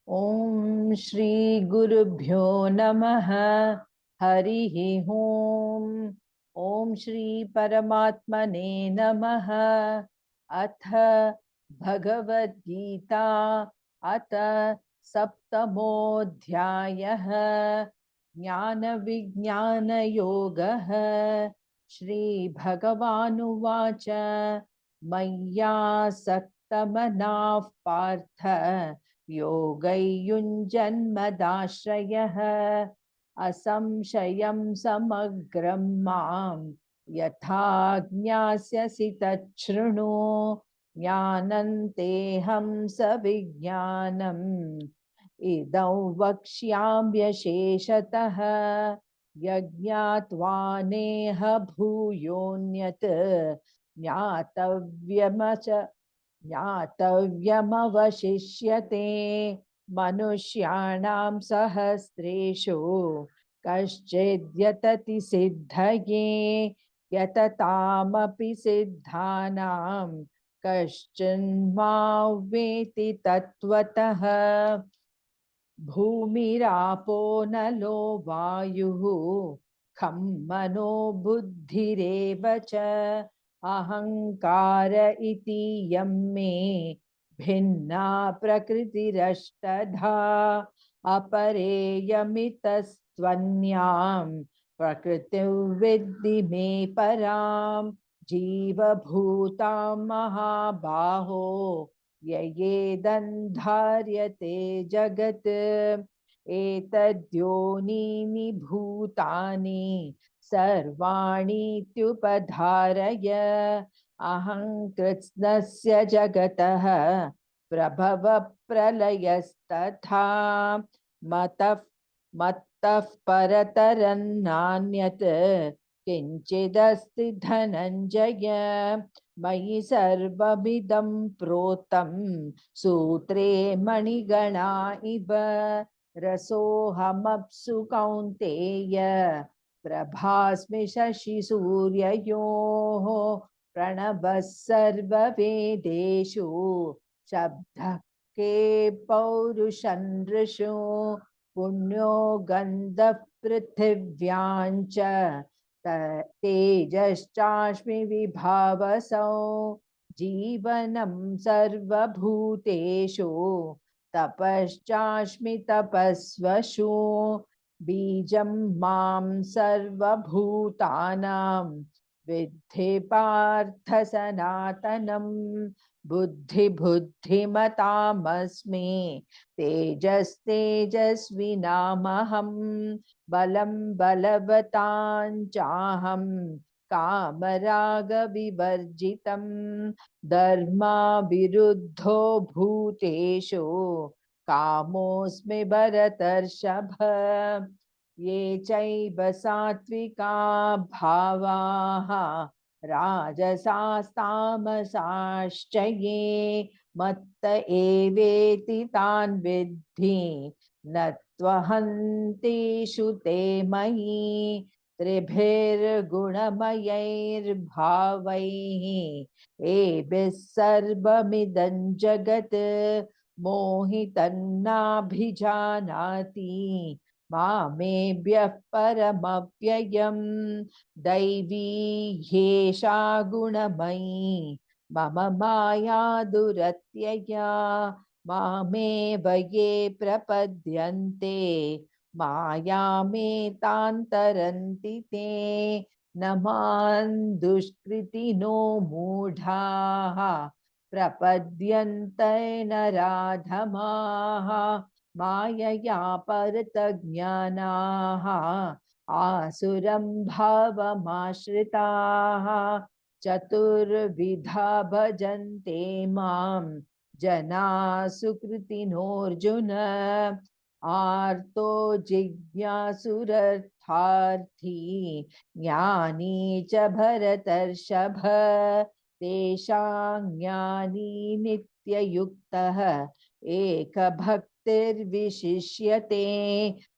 ओम श्री गुरुभ्यो नमः। हरिः ओम। ओम श्री परमात्मने नमः। अथ भगवद्गीता अथ सप्तमोऽध्यायः ज्ञान विज्ञान योगः। श्री भगवानुवाच मय्यासक्तमनाः पार्थ योगैयुञ्जन्मदाश्रयः असंशयं समग्रं मां यथा ज्ञास्यसि तच्छृणु। ज्ञानन्तेऽहं सविज्ञानम् इदं वक्ष्याम्यशेषतः यज्ञात्वा नेह भूयोऽन्यत् ज्ञातव्यमवशिष्यते। मनुष्याणां सहस्रेषु कश्चिद्यतति सिद्धये यततामपि सिद्धानां कश्चिन्मां वेति तत्त्वतः। भूमिरापो नलो वायुः खं मनो बुद्धिरेव च अहंकार इति यं मे भिन्ना प्रकृतिरष्टधा अपरेयमितस्त्वन्यां प्रकृतिं विद्धि मे परां जीवभूतां महाबाहो ययेदन्धार्यते जगत्। एतद्योनीनि भूतानि सर्वाणीत्युपधारय अहं कृत्स्नस्य जगतः प्रभव प्रलयस्तथा मत्तः परतरन्नान्यत् किञ्चिदस्ति धनञ्जय। मयि सर्वमिदं प्रोतं सूत्रे मणिगणा इव रसोऽहमप्सु कौन्तेय प्रभास्मि शशिसूर्ययोः प्रणवः सर्ववेदेषु शब्दः के पौरुषनृषु पुण्यो गन्धः पृथिव्यां च तेजश्चास्मि विभावसौ जीवनं सर्वभूतेषु तपश्चास्मि तपस्वशु बीजं मां सर्वभूतानां विद्धि पार्थ सनातनं बुद्धिमतामस्मि तेजस्तेजस्विनामहं बलं बलवतां कामरागविवर्जितं धर्माविरुद्धो भूतेषु कामोऽस्मि भरतर्षभ। ये चैव सात्विका भावाः राजसास्तामसाश्च ये मत्त एवेति तान् विद्धि न त्वहन्तेषु ते मयि त्रिभिर्गुणमयैर्भावैः एभिः सर्वमिदं जगत् मोहितन्नाभिजानाति मामेभ्यः परमव्ययम् दैवी ह्येषा गुणमयी मम माया दुरत्यया मामेव ये प्रपद्यन्ते मायामेतान्तरन्ति ते न मां दुष्कृतिनो मूढाः प्रपद्यन्ते नराधमाः मायया परतज्ञानाः आसुरं भावमाश्रिताः चतुर्विधा भजन्ते मां जनाः सुकृतिनोऽर्जुन आर्तो जिज्ञासुरर्थार्थी ज्ञानी च भरतर्षभ तेषां ज्ञानी नित्ययुक्तः एकभक्तिर्विशिष्यते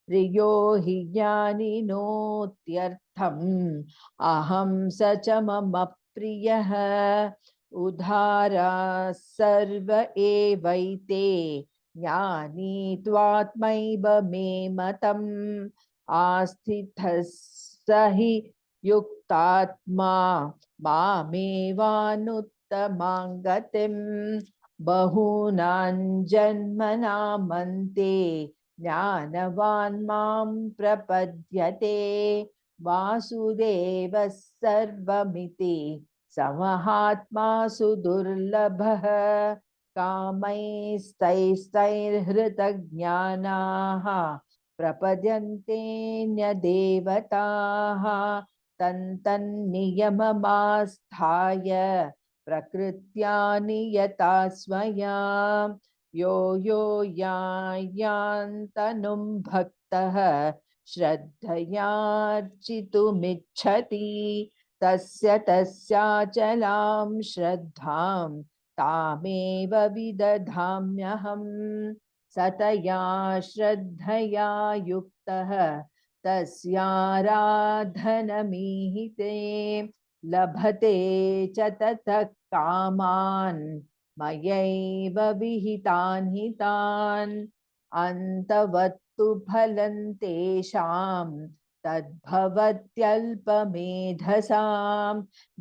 प्रियो हि ज्ञानिनोत्यर्थम् अहं स च मम प्रियः उदारा सर्व एवैते ज्ञानी त्वात्मैव मे मतम् आस्थितः स हि युक्तात्मा मामेवानुत्तमां गतिं बहूनां जन्मनामन्ते ज्ञानवान् मां प्रपद्यते वासुदेवः सर्वमिति समहात्मा सुदुर्लभः कामैस्तैस्तैर्हृतज्ञानाः प्रपद्यन्तेऽन्यदेवताः तन्तन्नियममास्थाय प्रकृत्या नियता स्वया यो यो यान्तनुं भक्तः श्रद्धयार्चितुमिच्छति तस्य तस्याचलां श्रद्धां तामेव विदधाम्यहम् सतया श्रद्धया युक्तः तस्याराधनमीहिते लभते च ततः कामान् मयैव विहितान् हितान् अन्तवत्तु फलं तेषां तद्भवत्यल्पमेधसां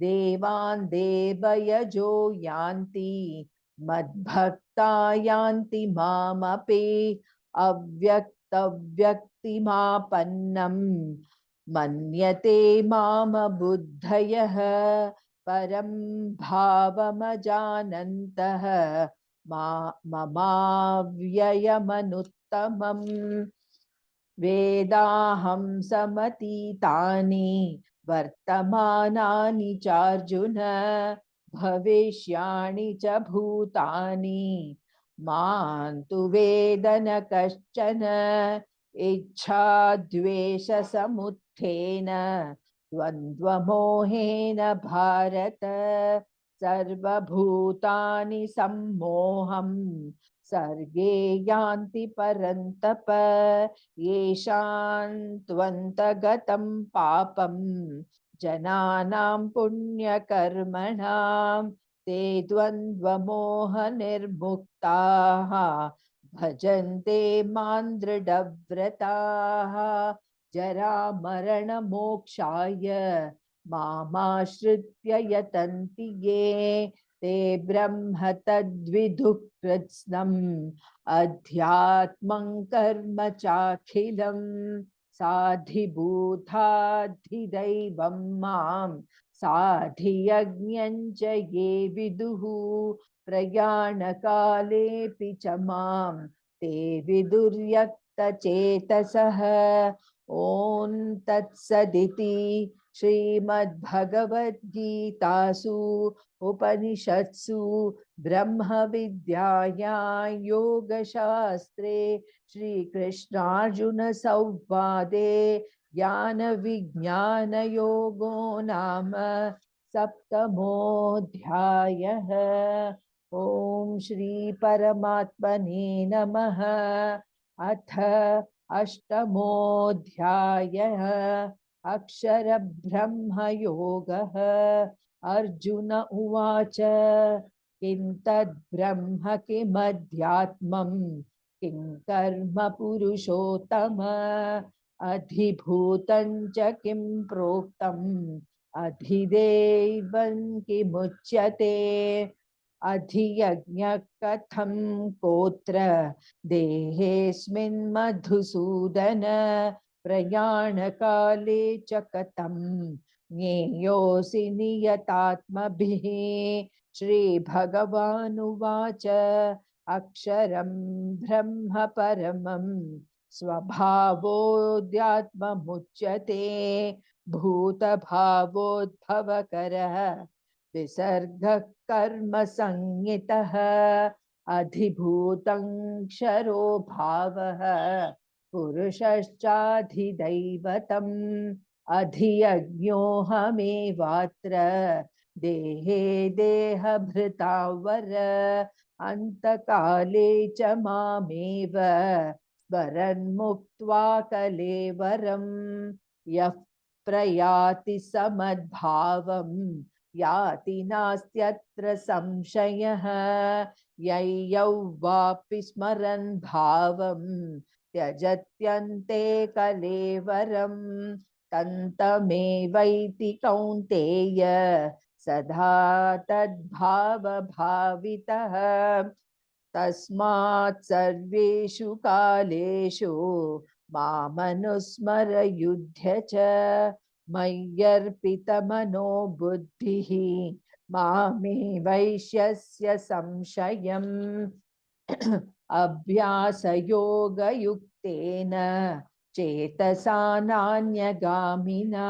देवान् देवयजो यान्ति मद्भक्ता यान्ति मामपि अव्यक्तव्यक्तिमापन्नं मन्यते मामबुद्धयः परं भावमजानन्तः ममाव्ययमनुत्तमम् वेदाहं समतीतानि वर्तमानानि चार्जुन भविष्याणि च भूतानि मां तु वेद न कश्चन इच्छाद्वेषसमुत्थेन द्वन्द्वमोहेन भारत सर्वभूतानि सम्मोहं सर्गे यान्ति परन्तप येषां त्वन्तगतं पापं जनानां पुण्यकर्मणां ते द्वन्द्वमोहनिर्मुक्ताः भजन्ते मां दृढव्रताः जरामरणमोक्षाय मामाश्रित्य यतन्ति ये ते ब्रह्म तद्विदुः कृत्स्नम् अध्यात्मं कर्म चाखिलं साधिभूताधिदैवं मां साधियज्ञं च ये विदुः प्रयाणकालेऽपि च मां ते विदुर्यक्तचेतसः ॐ तत्सदिति श्रीमद्भगवद्गीतासु उपनिषत्सु ब्रह्मविद्यायां योगशास्त्रे श्रीकृष्णार्जुन संवादे ज्ञानविज्ञानयोगो नाम सप्तमोऽध्यायः। ॐ श्री परमात्मने नमः। अथ अष्टमोऽध्यायः अक्षरब्रह्मयोगः। अर्जुन उवाच किं तद्ब्रह्म किमध्यात्मं किं कर्म पुरुषोत्तम अधिभूतं च किं प्रोक्तम् अधिदैवं किमुच्यते अधियज्ञः कथं कोत्र देहेऽस्मिन् मधुसूदन प्रयाणकाले च कथं ज्ञेयोऽसि नियतात्मभिः श्रीभगवानुवाच अक्षरं ब्रह्म परमं स्वभावोऽध्यात्ममुच्यते भूतभावोद्भवकरः विसर्गः कर्म संज्ञितः अधिभूतं क्षरो भावः पुरुषश्चाधिदैवतम् अधियज्ञोऽहमेवात्र देहे देहभृता वर अन्तकाले च मामेव स्मरन् मुक्त्वा कलेवरं यः प्रयाति समद्भावं याति नास्त्यत्र संशयः ययौ वापि स्मरन् भावं त्यजत्यन्ते कलेवरं तन्तमेवैति कौन्तेय सदा तद्भावभावितः तस्मात् सर्वेषु कालेषु मामनुस्मर युध्य च मय्यर्पितमनो बुद्धिः मामे वैश्यस्य संशयम् अभ्यासयोगयुक्तेन चेतसा नान्यगामिना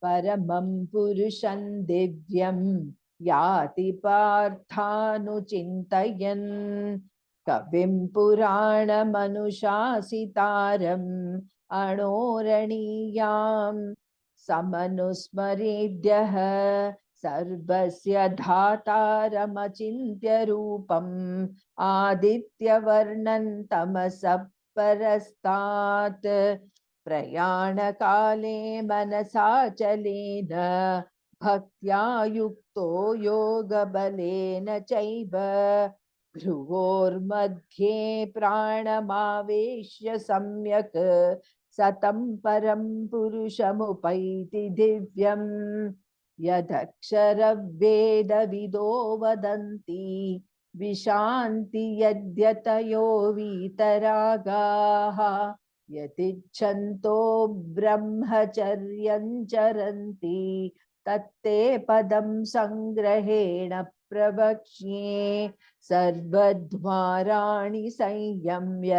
परमं पुरुषं दिव्यं याति पार्थानुचिन्तयन् कविं पुराणमनुशासितारम् अणोरणीयां समनुस्मरेद्यः सर्वस्य धातारमचिन्त्य रूपम् आदित्यवर्णं तमसः परस्तात् प्रयाणकाले मनसाचलेन भक्त्या युक्तो योगबलेन चैव भ्रुवोर्मध्ये प्राणमावेश्य सम्यक् सतं परं पुरुषमुपैति दिव्यम् यदक्षरवेदविदो वदन्ति विशान्ति यद्यतयो वीतरागाः यदिच्छन्तो ब्रह्मचर्यं चरन्ति तत्ते पदं संग्रहेण प्रवक्ष्ये सर्वद्वाराणि संयम्य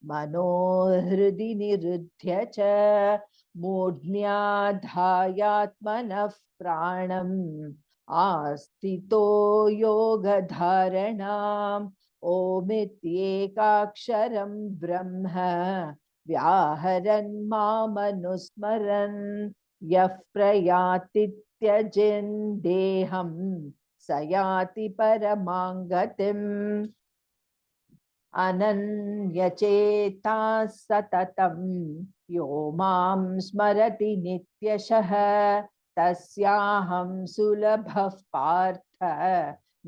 मनोहृदि निरुध्य च मूढ्न्याधायात्मनः प्राणम् आस्थितो योगधारणाम् ओमित्येकाक्षरं ब्रह्म व्याहरन् मामनुस्मरन् यः प्रयाति त्यजेन् देहं स याति परमां गतिम् अनन्यचेताः सततं यो मां स्मरति नित्यशः तस्याहं सुलभः पार्थ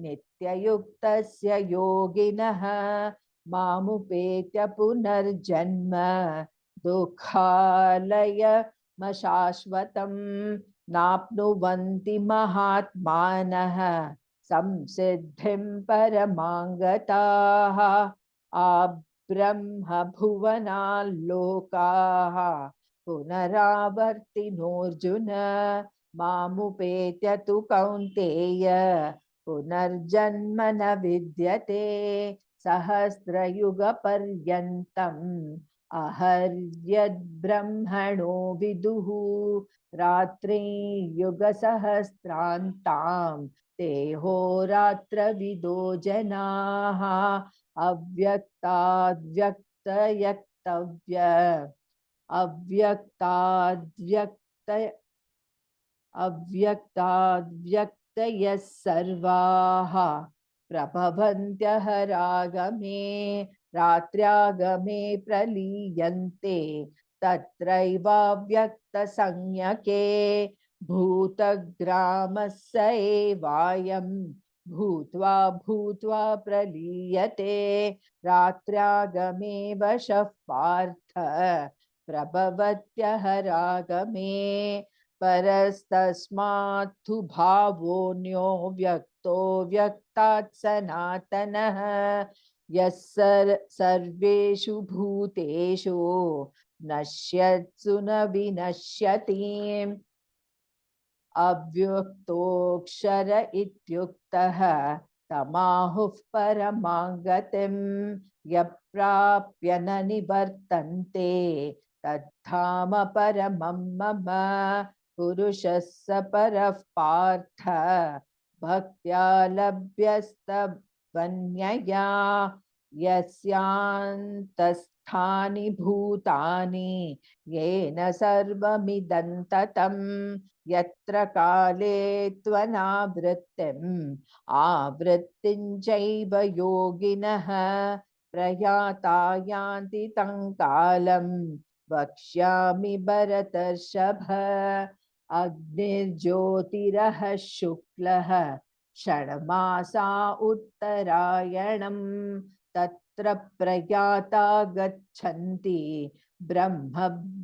नित्ययुक्तस्य योगिनः मामुपेत्य पुनर्जन्म दुःखालयमशाश्वतं नाप्नुवन्ति महात्मानः संसिद्धिं परमां गताः आब्रह्मभुवनाल्लोकाः पुनरावर्तिनोऽर्जुन मामुपेत्य तु कौन्तेय पुनर्जन्म न विद्यते सहस्रयुगपर्यन्तम् अहर्यद्ब्रह्मणो विदुः रात्रि युगसहस्रान्तां तेहोरात्रविदो जनाः अव्यक्ताद्व्यक्तयक्तव्य अव्यक्ताद्व्यक्तयः सर्वाः प्रभवन्त्यहरागमे रात्र्यागमे प्रलीयन्ते तत्रैवाव्यक्तसंज्ञके भूतग्रामः स एवायं भूत्वा भूत्वा प्रलीयते रात्र्यागमे वशः पार्थ प्रभवत्यहरागमे परस्तस्मात्तु भावोऽन्यो व्यक्तो व्यक्तात् सनातनः यः सर्वेषु भूतेषु नश्यत्सु न विनश्यति अव्यक्तोऽक्षर इत्युक्तः तमाहुः परमां गतिं यप्राप्य न निवर्तन्ते तद्धाम परमं मम पुरुषः स परः पार्थ भक्त्या लभ्यस्तवन्यया यस्यान्तस्थानि भूतानि येन सर्वमिदं ततं यत्र काले त्वनावृत्तिम् आवृत्तिं चैव योगिनः प्रयाता यान्ति तं कालं वक्ष्यामि भरतर्षभ अग्निर्ज्योतिरः शुक्लः षड्मासा उत्तरायणम् तत्र प्रयाता गच्छन्ति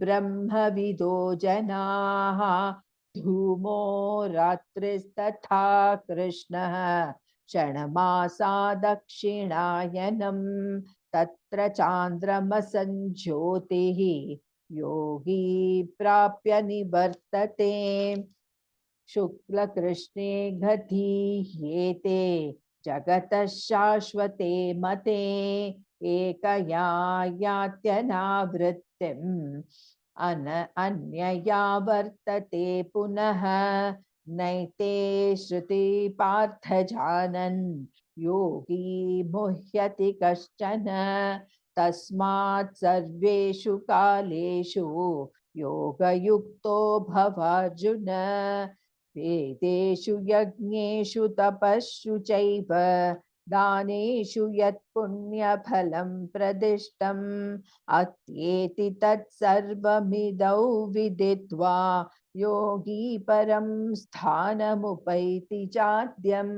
ब्रह्मविदो जनाः धूमो रात्रिस्तथा कृष्णः षण्मासा दक्षिणायनम् तत्र चान्द्रमसञ्ज्योतिः योगी प्राप्य निवर्तते शुक्लकृष्णे गतीह्येते जगतः शाश्वते मते एकया यात्यनावृत्तिम् अन्यया वर्तते पुनः नैते श्रुति पार्थ जानन् योगी मुह्यति कश्चन तस्मात् सर्वेषु कालेषु योगयुक्तो भवार्जुन वेदेषु यज्ञेषु तपस्सु चैव दानेषु यत् पुण्यफलं प्रदिष्टम् अत्येति तत्सर्वमिदौ विदित्वा योगी परं स्थानमुपैति चाद्यम्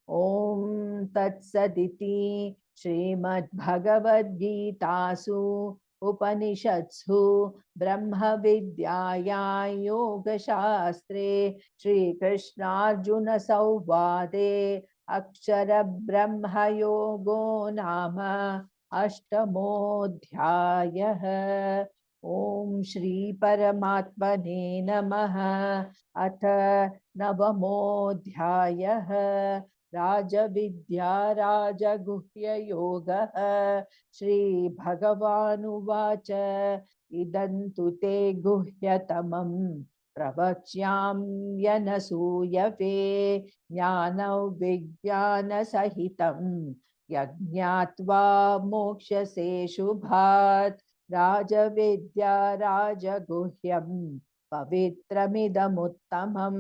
ॐ तत्सदिति श्रीमद्भगवद्गीतासु उपनिषत्सु ब्रह्मविद्यायां योगशास्त्रे श्रीकृष्णार्जुन संवादे अक्षरब्रह्मयोगो नाम अष्टमोऽध्यायः। ॐ श्री परमात्मने नमः। अथ नवमोऽध्यायः राजविद्या राजगुह्ययोगः। श्रीभगवानुवाच इदं तु ते गुह्यतमं प्रवक्ष्याम्यनसूयवे ज्ञानविज्ञानसहितं यज्ञात्वा मोक्ष्यसे शुभात् राजविद्या राजगुह्यं पवित्रमिदमुत्तमं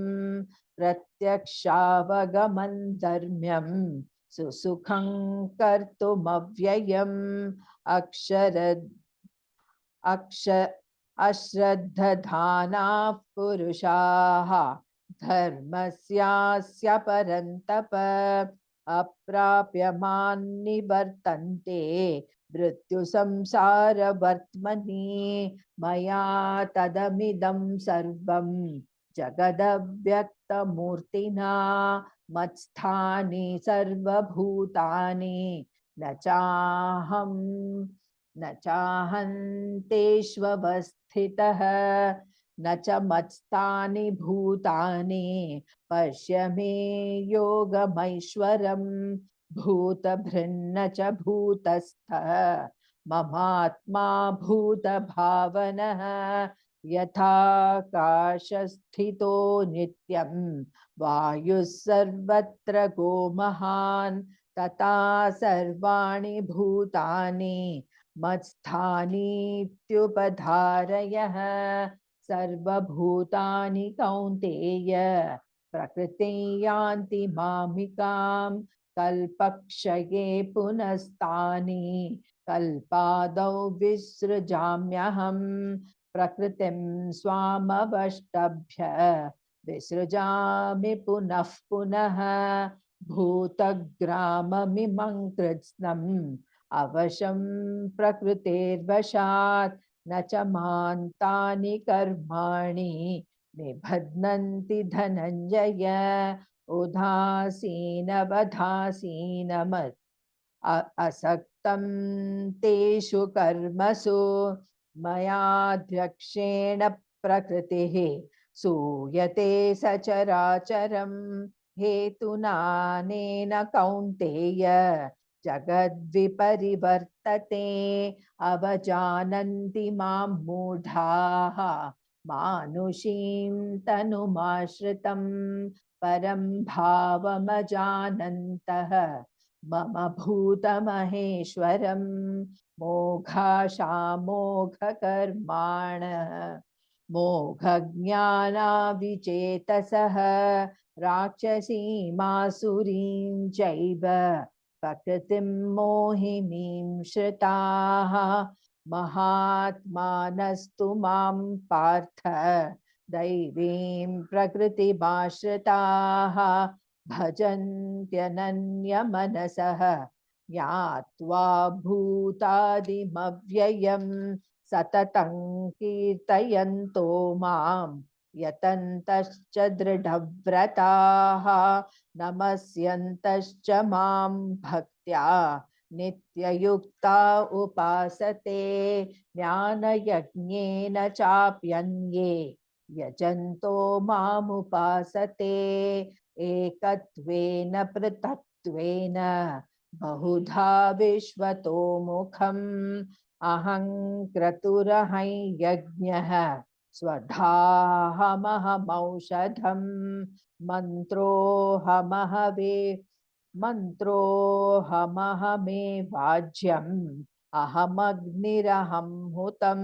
प्रत्यक्षावगमं धर्म्यं सुसुखं कर्तुमव्ययम् अश्रद्धधानाः पुरुषाः धर्मस्यास्य परन्तप अप्राप्यमान् निवर्तन्ते मृत्युसंसारवर्त्मनि मया तदमिदं सर्वं जगदव्यक्तमूर्तिना मत्स्थानि सर्वभूतानि न चाहन्तेष्वस्थितः न च मत्स्थानि भूतानि पश्य मे योगमैश्वरम् भूतभृन्न च भूतस्थः ममात्मा भूतभावनः यथाकाशस्थितो नित्यं वायुः सर्वत्र गोमहान् तथा सर्वाणि भूतानि मत्स्थानीत्युपधारयः सर्वभूतानि कौन्तेय प्रकृतिं यान्ति मामिकां कल्पक्षये पुनस्तानि कल्पादौ विसृजाम्यहं प्रकृतिं स्वामवष्टभ्य विसृजामि पुनः पुनः भूतग्राममिमं कृत्स्नम् अवशं प्रकृतेर्वशात् न च मान्तानि कर्माणि निबध्नन्ति धनञ्जय उदासीनवदासीनमत् असक्तं तेषु कर्मसु मयाध्यक्षेण प्रकृतिः सूयते सचराचरं हेतुनानेन कौन्तेय जगद्विपरिवर्तते अवजानन्ति मां मूढाः मानुषीं तनुमाश्रितं परं भावमजानन्तः मम भूतमहेश्वरं मोघाशामोघकर्माणः मोघज्ञानाविचेतसः राक्षसीमासुरीं चैव प्रकृतिं मोहिनीं श्रिताः महात्मानस्तु मां पार्थ दैवीं प्रकृतिमाश्रिताः भजन्त्यनन्यमनसः ज्ञात्वा भूतादिमव्ययं सततं कीर्तयन्तो मां यतन्तश्च दृढव्रताः नमस्यन्तश्च मां भक्त्या नित्ययुक्ता उपासते ज्ञानयज्ञेन चाप्यन्ये यजन्तो मामुपासते एकत्वेन पृथक्त्वेन बहुधा विश्वतो मुखम् अहं क्रतुरहं यज्ञः स्वधाहमहमौषधम् मन्त्रोऽहमहवे मन्त्रोऽहमहमेवाज्यम् अहमग्निरहं हुतं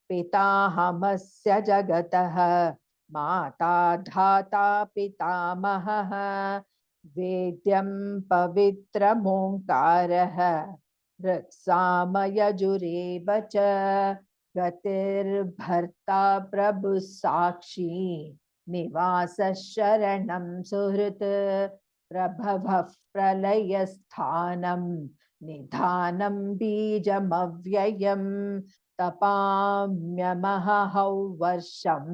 पिताहमस्य जगतः माता धाता पितामहः वेद्यं पवित्रमोङ्कारः ऋक्सामयजुरेव च गतिर्भर्ता प्रभुः साक्षी निवासः शरणं सुहृत् प्रभवः प्रलयस्थानं निधानं बीजमव्ययं तपाम्यमहौ वर्षं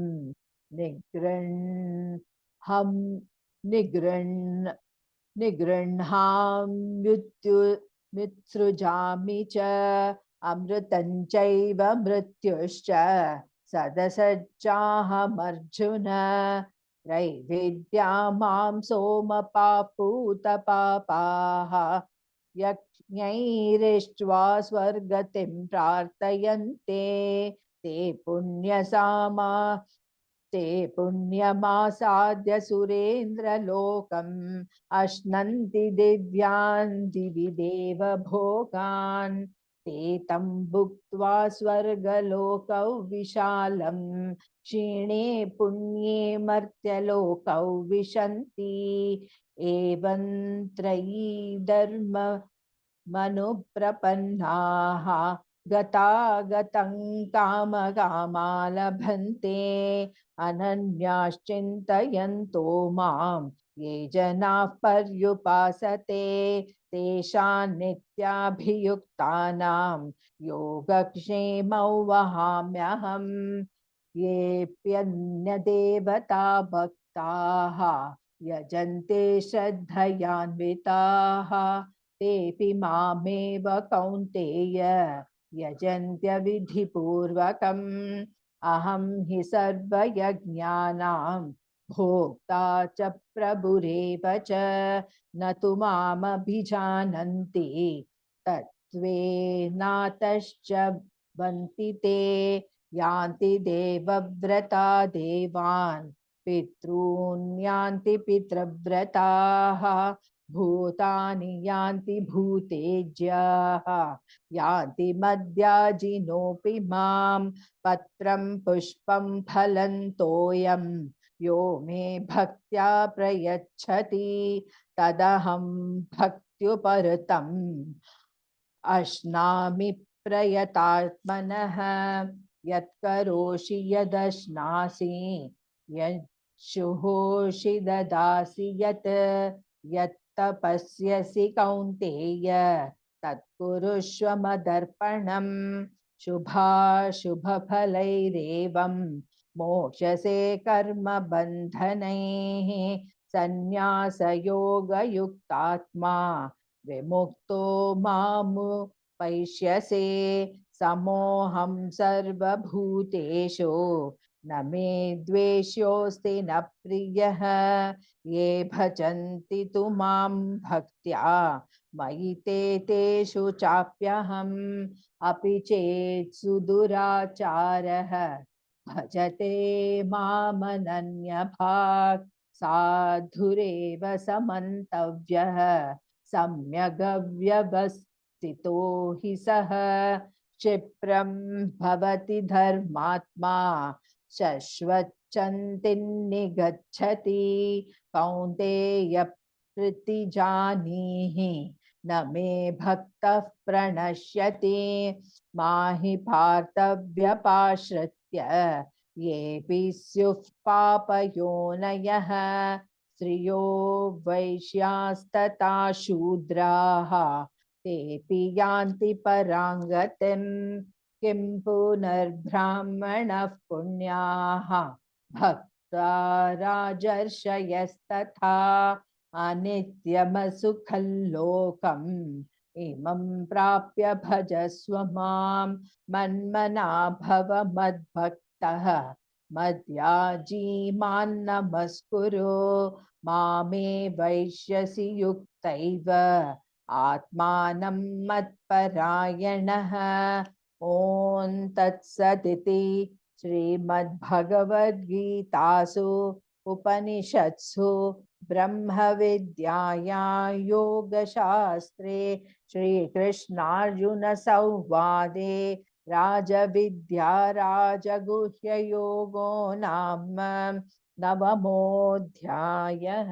निगृह्णं निगृह्णाम्युत्सृजामि च अमृतं चैव मृत्युश्च सदसच्चाहमर्जुन त्रैविद्या मां सोमपापूतपापाः यज्ञैरिष्ट्वा स्वर्गतिं प्रार्थयन्ते ते पुण्यमासाद्य सुरेन्द्रलोकम् अश्नन्ति दिव्यान् दिवि देवभोगान् ते तं भुक्त्वा स्वर्गलोकौ विशालम् क्षीणे पुण्ये मर्त्यलोकौ विशन्ति एवं त्रयी धर्म मनुप्रपन्नाः गतागतं कामकामा लभन्ते अनन्याश्चिन्तयन्तो मां ये जनाः पर्युपासते तेषां नित्याभियुक्तानां योगक्षेमौ वहाम्यहम् येऽप्यन्यदेवता भक्ताः यजन्ते श्रद्धयान्विताः तेऽपि मामेव कौन्तेय यजन्त्य विधिपूर्वकम् अहं हि सर्वयज्ञानां भोक्ता च प्रभुरेव च न तु मामभिजानन्ति तत्त्वेनातश्च वन्ति ते यान्ति देवव्रता देवान् पितॄन् यान्ति पितृव्रताः भूतानि यान्ति भूतेज्याः यान्ति मद्याजिनोऽपि मां पत्रं पुष्पं फलं तोयं यो मे भक्त्या प्रयच्छति तदहं भक्त्युपरतम् अश्नामि प्रयतात्मनः यत्करोषि यदश्नासि यच्छुहोषि ददासि यत्तपस्यसि कौन्तेय तत्कुरुष्व मदर्पणम् शुभाशुभफलैरेवं मोक्षसे कर्मबन्धनैः सन्न्यासयोगयुक्तात्मा विमुक्तो मामुपैष्यसे समोऽहं सर्वभूतेषु न मे द्वेष्योऽस्ति न प्रियः ये भजन्ति तु मां भक्त्या मयि ते तेषु चाप्यहम् अपि चेत् सुदुराचारः भजते मामनन्यभाक् साधुरेव समन्तव्यः सम्यगव्यवस्थितो हि सः क्षिप्रं भवति धर्मात्मा शश्वच्छन्तिन्निगच्छति कौन्तेय प्रतिजानीहि न मे भक्तः प्रणश्यति माहि पार्थव्यपाश्रित्य येऽपि स्युः पापयोनयः स्त्रियो वैश्यास्तथा शूद्राः तेऽपि यान्ति परां गतिम् किं पुनर्ब्राह्मणः पुण्याः भक्ता राजर्षयस्तथा अनित्यमसुखल्लोकम् इमं प्राप्य भजस्व मां मन्मना भव मद्भक्तः मद्याजी मां नमस्कुरु मामे वैश्यसि युक्तैव आत्मानं मत्परायणः ॐ तत्सदिति श्रीमद्भगवद्गीतासु उपनिषत्सु ब्रह्मविद्यायां योगशास्त्रे श्रीकृष्णार्जुनसंवादे राजविद्या राजगुह्ययोगो नाम नवमोऽध्यायः।